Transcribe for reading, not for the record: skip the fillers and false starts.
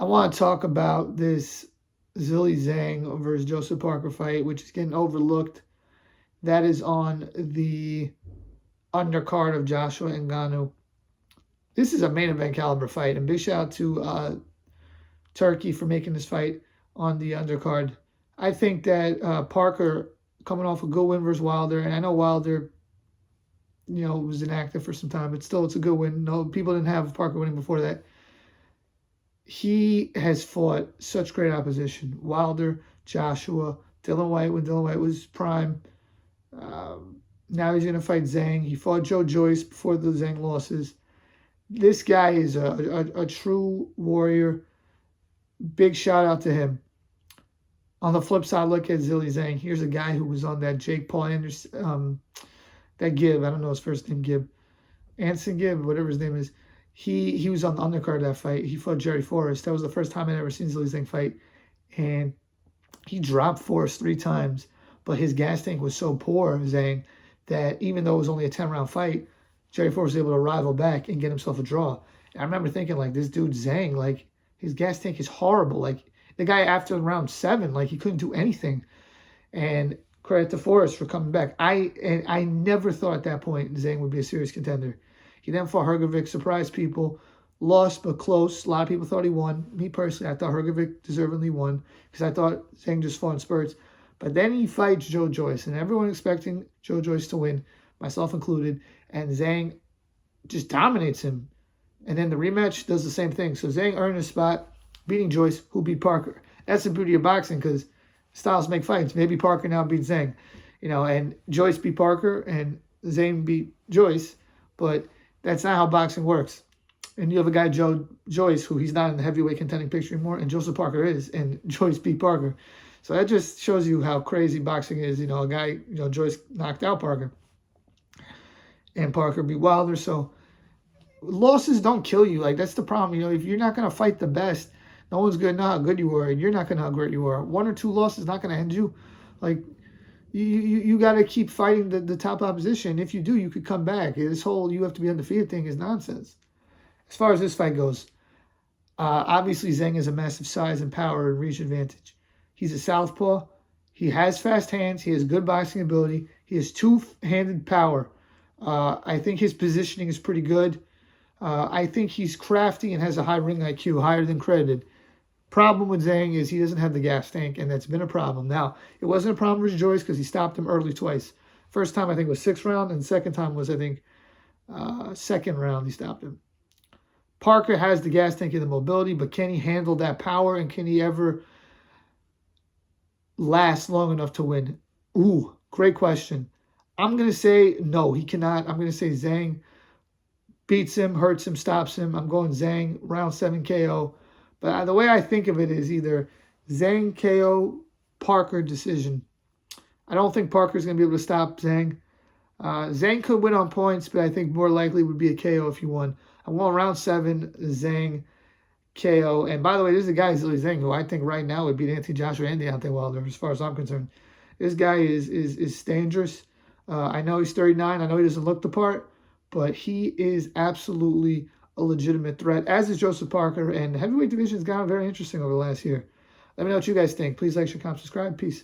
want to talk about this Zhilei Zhang versus Joseph Parker fight, which is getting overlooked. That is on the undercard of Joshua Ngannou. This is a main event caliber fight, and big shout out to Turkey for making this fight on the undercard. I think that Parker coming off a good win versus Wilder, and I know Wilder, was inactive for some time, but still it's a good win. No, people didn't have Parker winning before that. He has fought such great opposition. Wilder, Joshua, Dillian Whyte when Dillian Whyte was prime. Now he's going to fight Zhang. He fought Joe Joyce before the Zhang losses. This guy is a true warrior. Big shout out to him. On the flip side, look at Zhilei Zhang. Here's a guy who was on that Jake Paul Anderson, that Gibb. I don't know his first name, Gibb. Anson Gibb, whatever his name is. He was on the undercard of that fight. He fought Jerry Forrest. That was the first time I'd ever seen Zhilei Zhang fight. And he dropped Forrest 3 times. But his gas tank was so poor, Zhang, that even though it was only a 10-round fight, Jerry Forrest was able to rival back and get himself a draw. And I remember thinking, this dude Zhang, his gas tank is horrible. The guy after round 7, he couldn't do anything. And credit to Forrest for coming back. I never thought at that point Zhang would be a serious contender. He then fought Hrgovic, surprised people, lost but close. A lot of people thought he won. Me personally, I thought Hrgovic deservedly won because I thought Zhang just fought in spurts. But then he fights Joe Joyce, and everyone expecting Joe Joyce to win, myself included, and Zhang just dominates him. And then the rematch does the same thing. So Zhang earned his spot, beating Joyce, who beat Parker. That's the beauty of boxing because styles make fights. Maybe Parker now beats Zhang, and Joyce beat Parker and Zhang beat Joyce, but that's not how boxing works. And you have a guy, Joe Joyce, who he's not in the heavyweight contending picture anymore, and Joseph Parker is, and Joyce beat Parker. So that just shows you how crazy boxing is. A guy, Joyce knocked out Parker, and Parker beat Wilder. So losses don't kill you. That's the problem. If you're not going to fight the best, no one's going to know how good you are, and you're not going to know how great you are. 1 or 2 losses is not going to end you. You got to keep fighting the top opposition. If you do, you could come back. This whole you have to be undefeated thing is nonsense. As far as this fight goes, obviously Zhang has a massive size and power and reach advantage. He's a southpaw. He has fast hands. He has good boxing ability. He has 2-handed power. I think his positioning is pretty good. I think he's crafty and has a high ring IQ, higher than credited. Problem with Zhang is he doesn't have the gas tank, and that's been a problem. Now, it wasn't a problem with Joyce because he stopped him early twice. First time, I think, was 6th round, and second time was, I think, 2nd round he stopped him. Parker has the gas tank and the mobility, but can he handle that power, and can he ever last long enough to win? Ooh, great question. I'm going to say no, he cannot. I'm going to say Zhang beats him, hurts him, stops him. I'm going Zhang, round 7 KO. But the way I think of it is either Zhang KO, Parker decision. I don't think Parker's going to be able to stop Zhang. Zhang could win on points, but I think more likely would be a KO if he won. I'm going round 7, Zhang KO. And by the way, this is a guy, Zhilei Zhang, who I think right now would beat Anthony Joshua and Deontay Wilder, as far as I'm concerned. This guy is dangerous. I know he's 39. I know he doesn't look the part, but he is absolutely a legitimate threat, as is Joseph Parker, and the heavyweight division has gotten very interesting over the last year. Let me know what you guys think. Please like, share, comment, subscribe. Peace.